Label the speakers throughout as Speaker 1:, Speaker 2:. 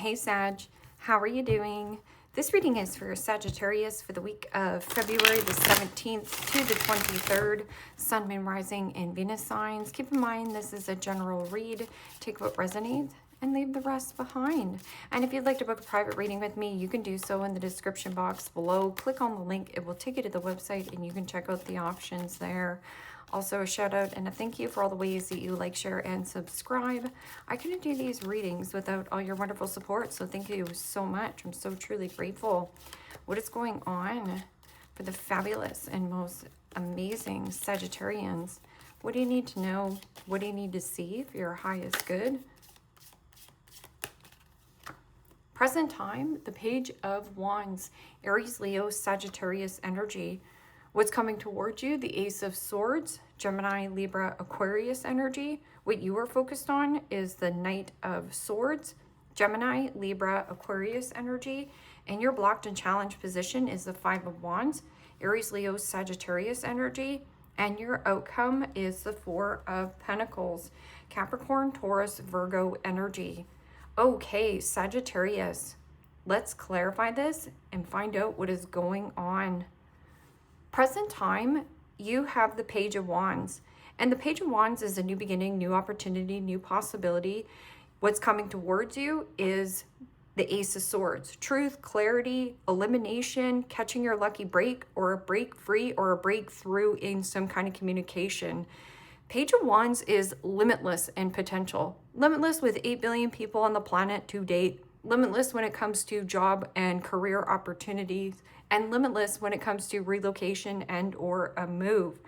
Speaker 1: Hey Sag, how are you doing? This reading is for Sagittarius for the week of February the 17th to the 23rd, Sun, Moon, Rising, and Venus signs. Keep in mind this is a general read. Take what resonates and leave the rest behind. And if you'd like to book a private reading with me, you can do so in the description box below. Click on the link. It will take you to the website and you can check out the options there. Also, a shout out and a thank you for all the ways that you like, share, and subscribe. I couldn't do these readings without all your wonderful support, so thank you so much. I'm so truly grateful. What is going on for the fabulous and most amazing Sagittarians? What do you need to know? What do you need to see for your highest good? Present time, the Page of Wands, Aries, Leo, Sagittarius energy. What's coming towards you? The Ace of Swords, Gemini, Libra, Aquarius energy. What you are focused on is the Knight of Swords, Gemini, Libra, Aquarius energy. And your blocked and challenged position is the Five of Wands, Aries, Leo, Sagittarius energy. And your outcome is the Four of Pentacles, Capricorn, Taurus, Virgo energy. Okay, Sagittarius, let's clarify this and find out what is going on. Present time, you have the Page of Wands. And the Page of Wands is a new beginning, new opportunity, new possibility. What's coming towards you is the Ace of Swords. Truth, clarity, elimination, catching your lucky break, or a break free, or a breakthrough in some kind of communication. Page of Wands is limitless in potential. Limitless with 8 billion people on the planet to date. Limitless when it comes to job and career opportunities, and limitless when it comes to relocation and or a move.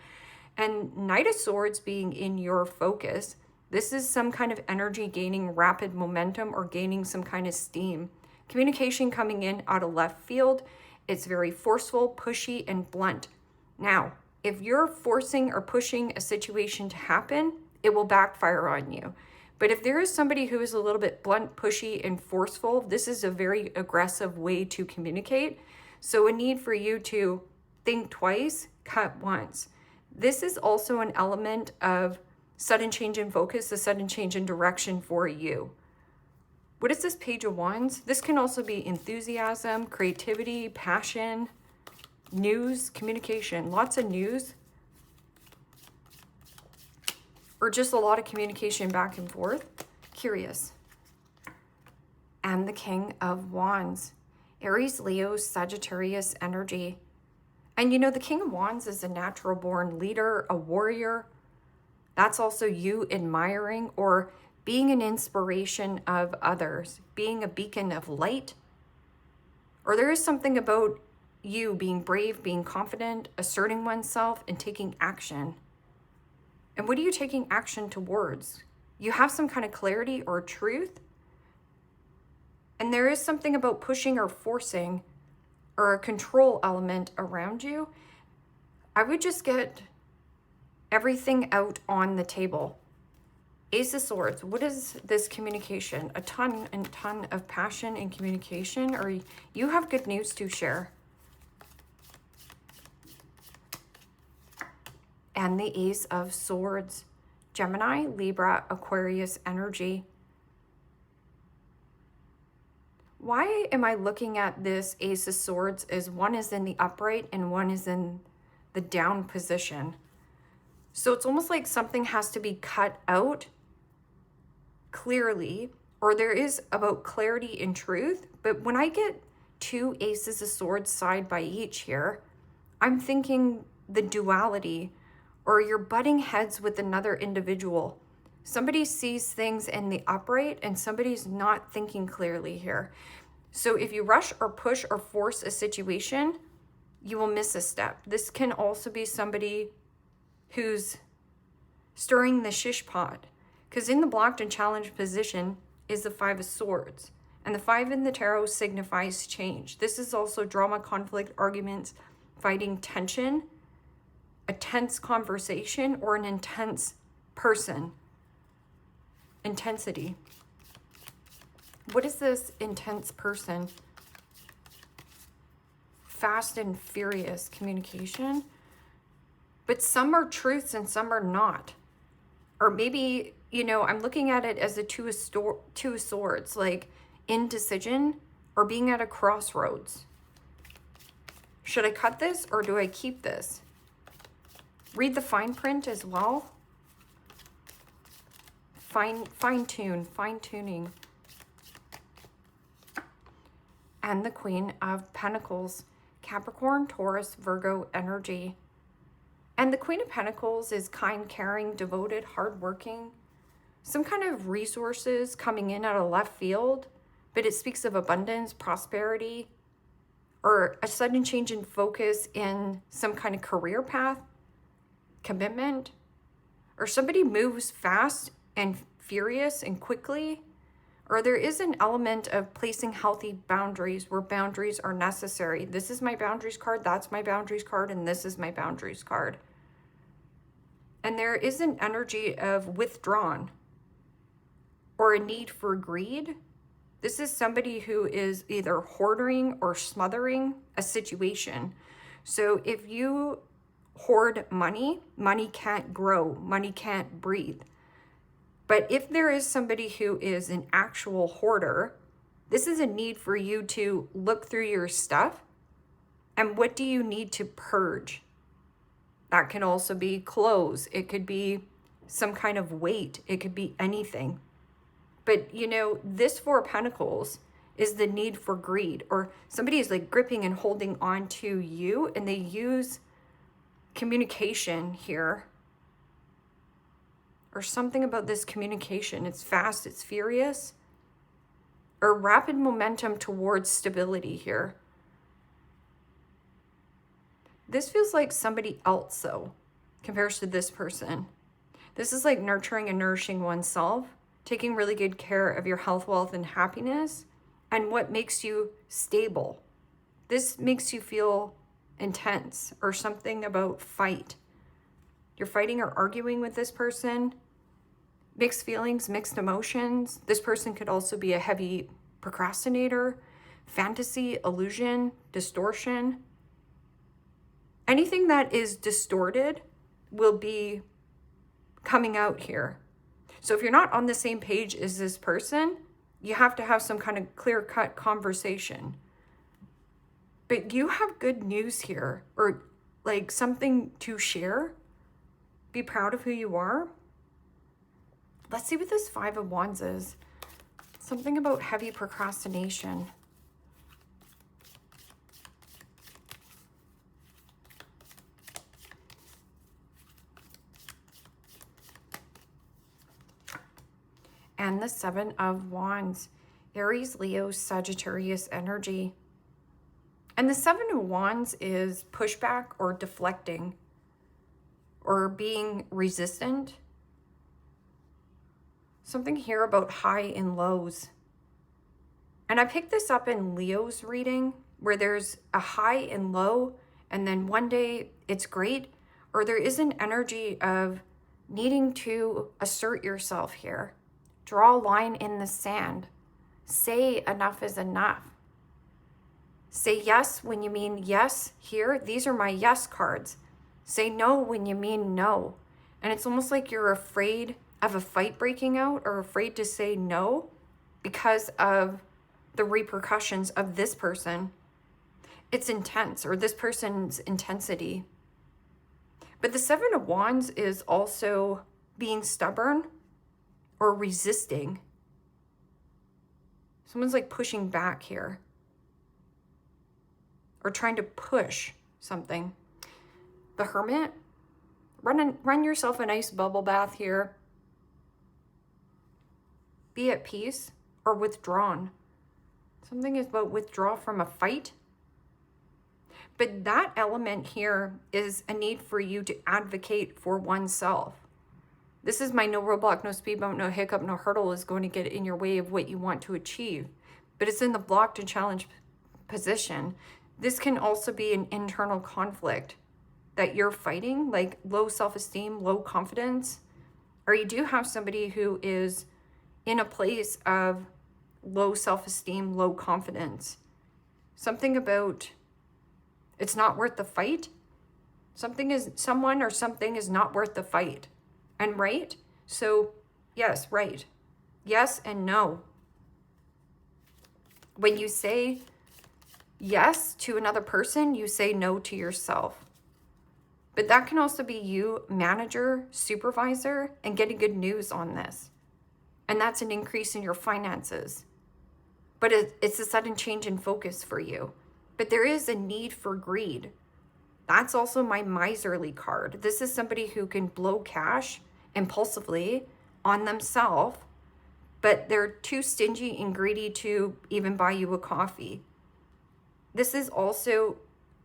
Speaker 1: And Knight of Swords being in your focus, this is some kind of energy gaining rapid momentum or gaining some kind of steam. Communication coming in out of left field. It's very forceful, pushy, and blunt. Now, if you're forcing or pushing a situation to happen, it will backfire on you. But if there is somebody who is a little bit blunt, pushy, and forceful, this is a very aggressive way to communicate. So a need for you to think twice, cut once. This is also an element of sudden change in focus, a sudden change in direction for you. What is this Page of Wands? This can also be enthusiasm, creativity, passion, news, communication, lots of news, or just a lot of communication back and forth. Curious. And the King of Wands, Aries, Leo, Sagittarius energy. And you know, the King of Wands is a natural born leader, a warrior. That's also you admiring or being an inspiration of others, being a beacon of light. Or there is something about you being brave, being confident, asserting oneself, and taking action. And what are you taking action towards? You have some kind of clarity or truth. And there is something about pushing or forcing or a control element around you. I would just get everything out on the table. Ace of Swords, what is this communication? A ton and ton of passion and communication, or you have good news to share. And the Ace of Swords, Gemini, Libra, Aquarius energy. Why am I looking at this Ace of Swords as one is in the upright and one is in the down position? So it's almost like something has to be cut out clearly, or there is about clarity and truth. But when I get two Aces of Swords side by each here, I'm thinking the duality, or you're butting heads with another individual. Somebody sees things in the upright and somebody's not thinking clearly here. So if you rush or push or force a situation, you will miss a step. This can also be somebody who's stirring the shish pot, because in the blocked and challenged position is the Five of Swords. And the 5 in the tarot signifies change. This is also drama, conflict, arguments, fighting, tension, a tense conversation, or an intense person. Intensity. What is this intense person? Fast and furious communication. But some are truths and some are not. Or maybe, you know, I'm looking at it as a two of swords. Like, indecision or being at a crossroads. Should I cut this or do I keep this? Read the fine print as well. Fine-tuning. And the Queen of Pentacles, Capricorn, Taurus, Virgo energy. And the Queen of Pentacles is kind, caring, devoted, hardworking. Some kind of resources coming in out of left field, but it speaks of abundance, prosperity, or a sudden change in focus in some kind of career path, commitment, or somebody moves fast and furious and quickly, or there is an element of placing healthy boundaries where boundaries are necessary. This is my boundaries card, that's my boundaries card, and this is my boundaries card. And there is an energy of withdrawn or a need for greed. This is somebody who is either hoarding or smothering a situation. So if you hoard money, money can't grow, money can't breathe. But if there is somebody who is an actual hoarder, this is a need for you to look through your stuff and what do you need to purge? That can also be clothes. It could be some kind of weight. It could be anything. But, you know, this Four of Pentacles is the need for greed, or somebody is like gripping and holding on to you, and they use communication here, or something about this communication. It's fast, it's furious, or rapid momentum towards stability here. This feels like somebody else, though, compares to this person. This is like nurturing and nourishing oneself, taking really good care of your health, wealth, and happiness, and what makes you stable. This makes you feel intense, or something about fight. You're fighting or arguing with this person. Mixed feelings, mixed emotions. This person could also be a heavy procrastinator, fantasy, illusion, distortion. Anything that is distorted will be coming out here. So if you're not on the same page as this person, you have to have some kind of clear-cut conversation. But you have good news here, or like something to share. Be proud of who you are. Let's see what this Five of Wands is. Something about heavy procrastination. And the Seven of Wands, Aries, Leo, Sagittarius energy. And the Seven of Wands is pushback or deflecting or being resistant. Something here about high and lows. And I picked this up in Leo's reading where there's a high and low, and then one day it's great, or there is an energy of needing to assert yourself here. Draw a line in the sand. Say enough is enough. Say yes when you mean yes here. These are my yes cards. Say no when you mean no. And it's almost like you're afraid of a fight breaking out, or afraid to say no because of the repercussions of this person. It's intense, or this person's intensity. But the Seven of Wands is also being stubborn or resisting. Someone's like pushing back here, or trying to push something. The Hermit, run yourself a nice bubble bath here. Be at peace or withdrawn. Something is about withdraw from a fight. But that element here is a need for you to advocate for oneself. This is my no roadblock, no speed bump, no hiccup, no hurdle is going to get in your way of what you want to achieve. But it's in the blocked and challenged position. This can also be an internal conflict that you're fighting, like low self-esteem, low confidence, or you do have somebody who is in a place of low self-esteem, low confidence. Something about it's not worth the fight. Someone or something is not worth the fight. And right? So yes, right. Yes and no. When you say yes to another person, you say no to yourself. But that can also be you, manager, supervisor, and getting good news on this. And that's an increase in your finances. But it's a sudden change in focus for you. But there is a need for greed. That's also my miserly card. This is somebody who can blow cash impulsively on themselves, but they're too stingy and greedy to even buy you a coffee. This is also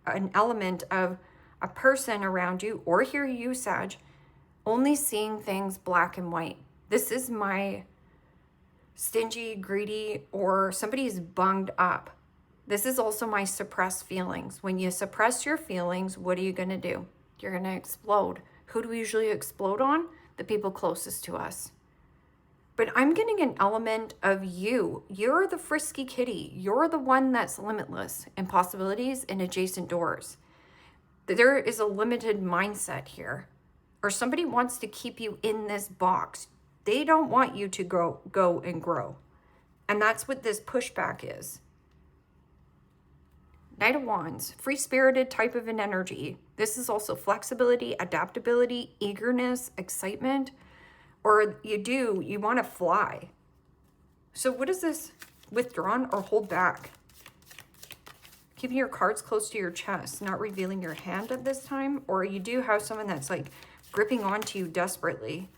Speaker 1: an element of a person around you, or here you, Sag, only seeing things black and white. This is my stingy, greedy, or somebody is bunged up. This is also my suppressed feelings. When you suppress your feelings, what are you going to do? You're going to explode. Who do we usually explode on? The people closest to us. But I'm getting an element of you. You're the frisky kitty. You're the one that's limitless in possibilities and adjacent doors. There is a limited mindset here. Or somebody wants to keep you in this box. They don't want you to go and grow. And that's what this pushback is. Knight of Wands, free-spirited type of an energy. This is also flexibility, adaptability, eagerness, excitement. Or you want to fly. So what is this? Withdrawn or hold back? Keeping your cards close to your chest, not revealing your hand at this time. Or you do have someone that's like gripping onto you desperately.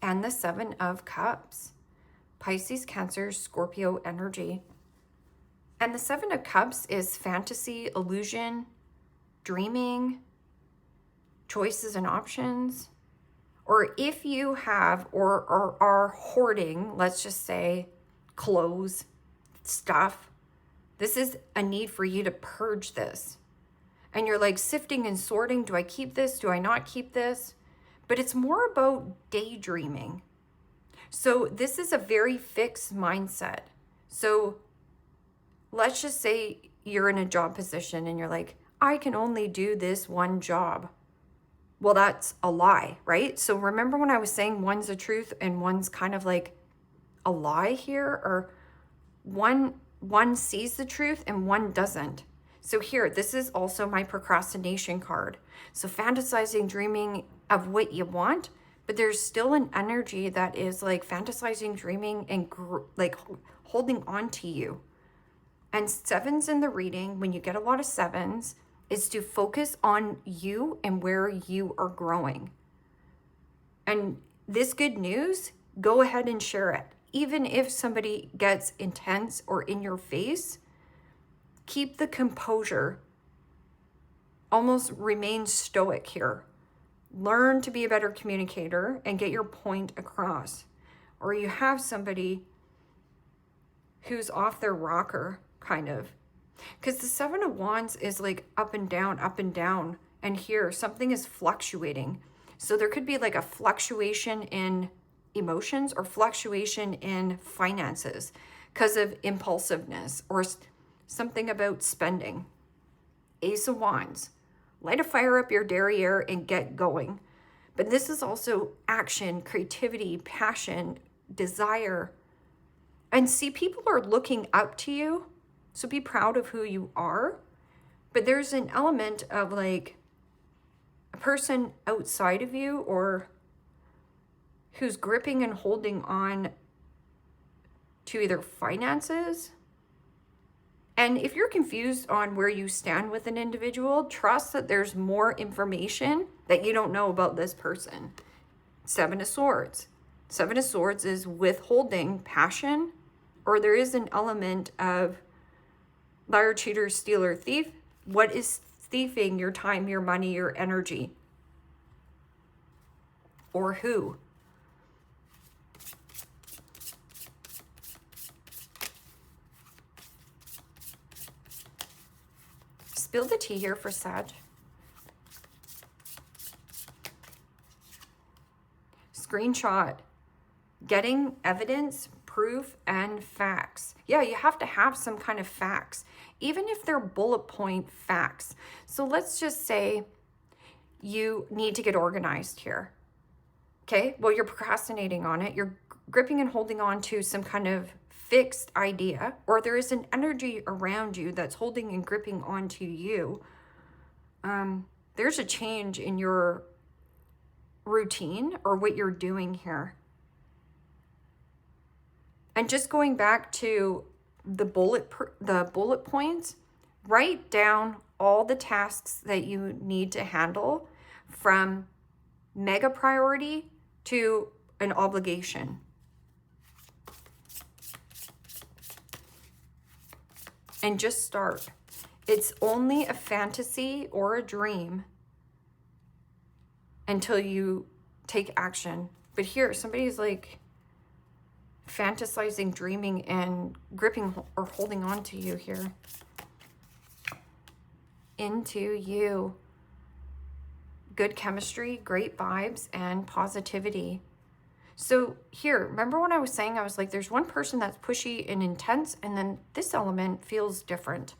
Speaker 1: And the Seven of Cups. Pisces, Cancer, Scorpio energy. And the Seven of Cups is fantasy, illusion, dreaming, choices and options. Or if you have or are hoarding, let's just say, clothes, stuff, this is a need for you to purge this. And you're like sifting and sorting. Do I keep this? Do I not keep this? But it's more about daydreaming. So this is a very fixed mindset. So let's just say you're in a job position and you're like, I can only do this one job. Well, that's a lie, right? So remember when I was saying one's a truth and one's kind of like a lie here, or one sees the truth and one doesn't. So here, this is also my procrastination card. So fantasizing, dreaming of what you want, but there's still an energy that is like fantasizing, dreaming, and like holding on to you. And sevens in the reading, when you get a lot of sevens, is to focus on you and where you are growing. And this good news, go ahead and share it. Even if somebody gets intense or in your face, keep the composure. Almost remain stoic here. Learn to be a better communicator and get your point across. Or you have somebody who's off their rocker, kind of. Because the Seven of Wands is like up and down, up and down. And here, something is fluctuating. So there could be like a fluctuation in emotions or fluctuation in finances because of impulsiveness or something about spending. Ace of Wands. Light a fire up your derriere and get going. But this is also action, creativity, passion, desire. And see, people are looking up to you. So be proud of who you are. But there's an element of like a person outside of you or who's gripping and holding on to either finances. And if you're confused on where you stand with an individual, trust that there's more information that you don't know about this person. Seven of Swords. Seven of Swords is withholding passion, or there is an element of liar, cheater, stealer, thief. What is thieving your time, your money, your energy? Or who? Spill the tea here for Sag. Screenshot. Getting evidence, proof, and facts. Yeah, you have to have some kind of facts, even if they're bullet point facts. So let's just say you need to get organized here. Okay, well, you're procrastinating on it. You're gripping and holding on to some kind of fixed idea, or there is an energy around you that's holding and gripping onto you. There's a change in your routine or what you're doing here. And just going back to the bullet points, write down all the tasks that you need to handle, from mega priority to an obligation. And just start. It's only a fantasy or a dream until you take action. But here, somebody's like fantasizing, dreaming, and gripping or holding on to you here. Into you. Good chemistry, great vibes, and positivity. So here, remember when I was saying, I was like, there's one person that's pushy and intense, and then this element feels different.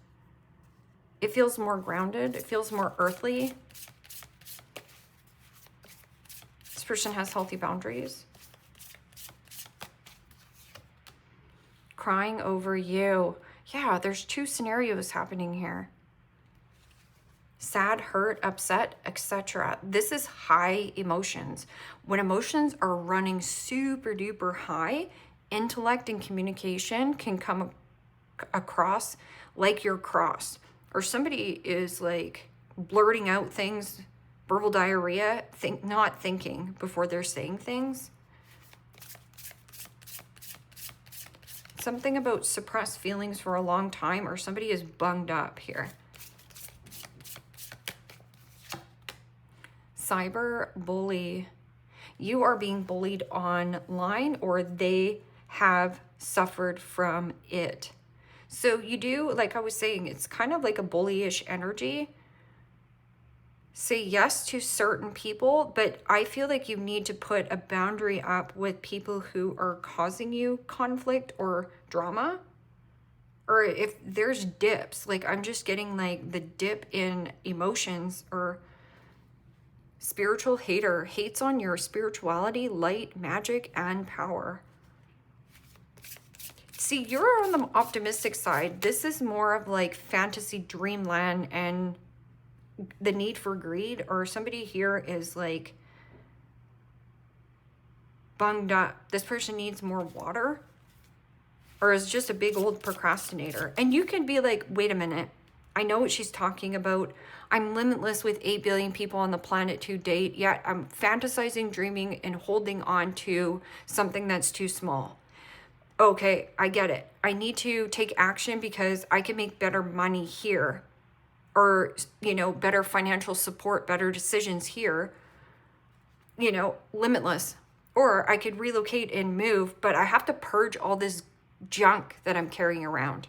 Speaker 1: It feels more grounded. It feels more earthly. This person has healthy boundaries. Crying over you. Yeah, there's two scenarios happening here. Sad, hurt, upset, etc. This is high emotions. When emotions are running super duper high, intellect and communication can come across like you're crossed. Or somebody is like blurting out things, verbal diarrhea, not thinking before they're saying things. Something about suppressed feelings for a long time, or somebody is bunged up here. Cyber bully. You are being bullied online, or they have suffered from it. So you do, like I was saying, it's kind of like a bullyish energy. Say yes to certain people, but I feel like you need to put a boundary up with people who are causing you conflict or drama. Or if there's dips, like I'm just getting like the dip in emotions, or spiritual hater hates on your spirituality, light, magic, and power. See, you're on the optimistic side. This is more of like fantasy dreamland and the need for greed, or somebody here is like bunged up. This person needs more water, or is just a big old procrastinator. And you can be like, wait a minute, I know what she's talking about. I'm limitless with 8 billion people on the planet to date, yet I'm fantasizing, dreaming, and holding on to something that's too small. Okay, I get it. I need to take action because I can make better money here, or, you know, better financial support, better decisions here, you know, limitless. Or I could relocate and move, but I have to purge all this junk that I'm carrying around.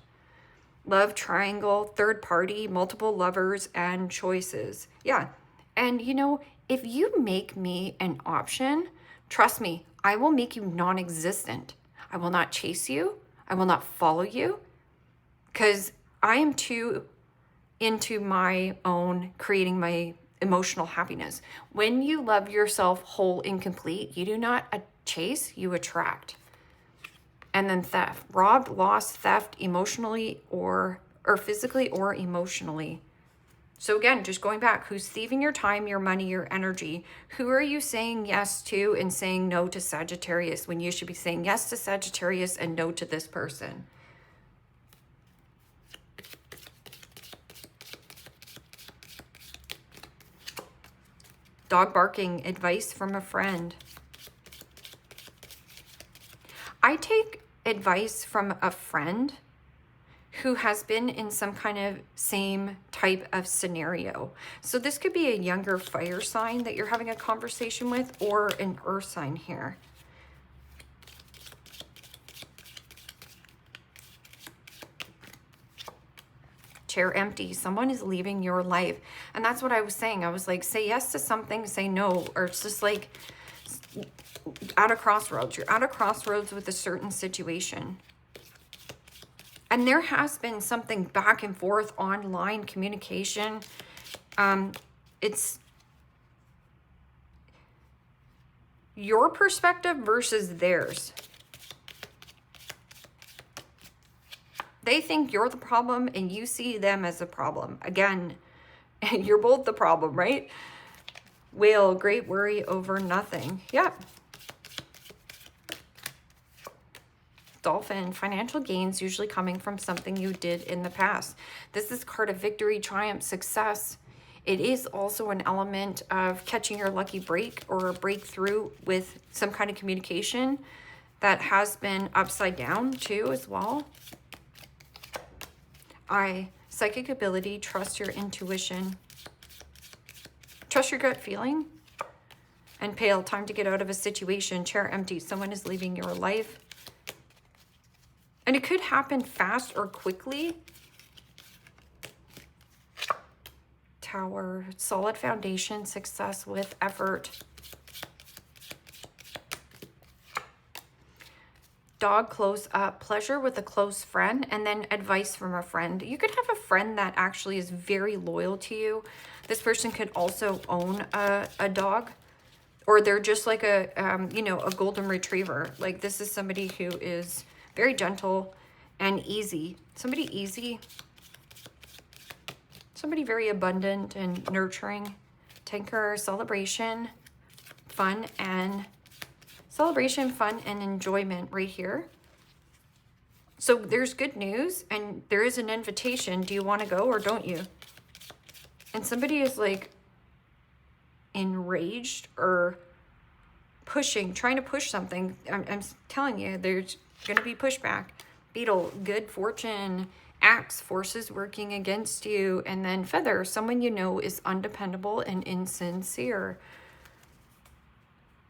Speaker 1: Love triangle, third party, multiple lovers, and choices. Yeah. And, you know, if you make me an option, trust me, I will make you non-existent. I will not chase you. I will not follow you, because I am too into my own creating my emotional happiness. When you love yourself whole and complete, you do not chase, you attract. And then theft, robbed, lost, theft, emotionally or physically or emotionally. So again, just going back, who's thieving your time, your money, your energy? Who are you saying yes to and saying no to Sagittarius, when you should be saying yes to Sagittarius and no to this person? Dog barking, advice from a friend. I take advice from a friend who has been in some kind of same type of scenario. So this could be a younger fire sign that you're having a conversation with, or an earth sign here. Chair empty. Someone is leaving your life. And that's what I was saying. I was like, say yes to something, say no. Or it's just like at a crossroads. You're at a crossroads with a certain situation. And there has been something back and forth online communication. It's your perspective versus theirs. They think you're the problem and you see them as a problem. Again, you're both the problem, right? Whale, great worry over nothing. Yep. Dolphin, financial gains usually coming from something you did in the past. This is card of victory, triumph, success. It is also an element of catching your lucky break or a breakthrough with some kind of communication that has been upside down too as well. Psychic ability, trust your intuition. Trust your gut feeling. And pale, time to get out of a situation. Chair empty, someone is leaving your life. And it could happen fast or quickly. Tower, solid foundation, success with effort. Dog, close up, pleasure with a close friend, and then advice from a friend. You could have a friend that actually is very loyal to you. This person could also own a dog, or they're just like a, you know, a golden retriever. Like this is somebody who is very gentle and easy. Somebody easy. Somebody very abundant and nurturing. Tinker, celebration, fun and enjoyment right here. So there's good news and there is an invitation. Do you want to go or don't you? And somebody is like enraged or pushing, trying to push something. I'm telling you, there's going to be pushback. Beetle, good fortune. Axe, forces working against you. And then feather, someone you know is undependable and insincere.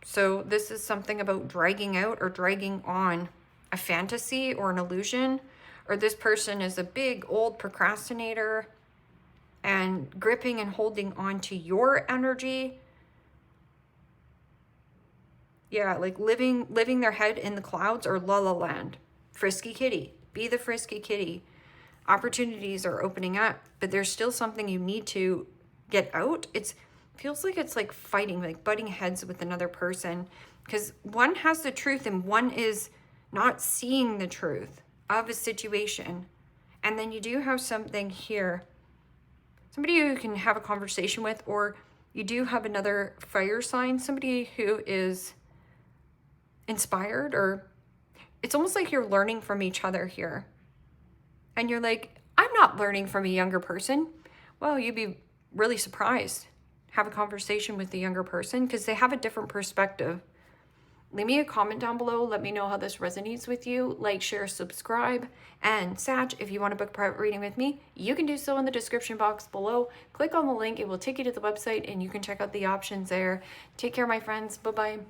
Speaker 1: So this is something about dragging out or dragging on a fantasy or an illusion. Or this person is a big old procrastinator and gripping and holding on to your energy. Yeah, like living their head in the clouds or la la land. Frisky kitty. Be the frisky kitty. Opportunities are opening up, but there's still something you need to get out. It feels like it's like fighting, like butting heads with another person, because one has the truth and one is not seeing the truth of a situation. And then you do have something here, somebody you can have a conversation with, or you do have another fire sign, somebody who is inspired, or it's almost like you're learning from each other here. And you're like, I'm not learning from a younger person. Well, you'd be really surprised. Have a conversation with the younger person because they have a different perspective. Leave me a comment down below. Let me know how this resonates with you. Like, share, subscribe. And Sag, if you want to book a private reading with me, you can do so in the description box below. Click on the link. It will take you to the website and you can check out the options there. Take care, my friends. Bye-bye.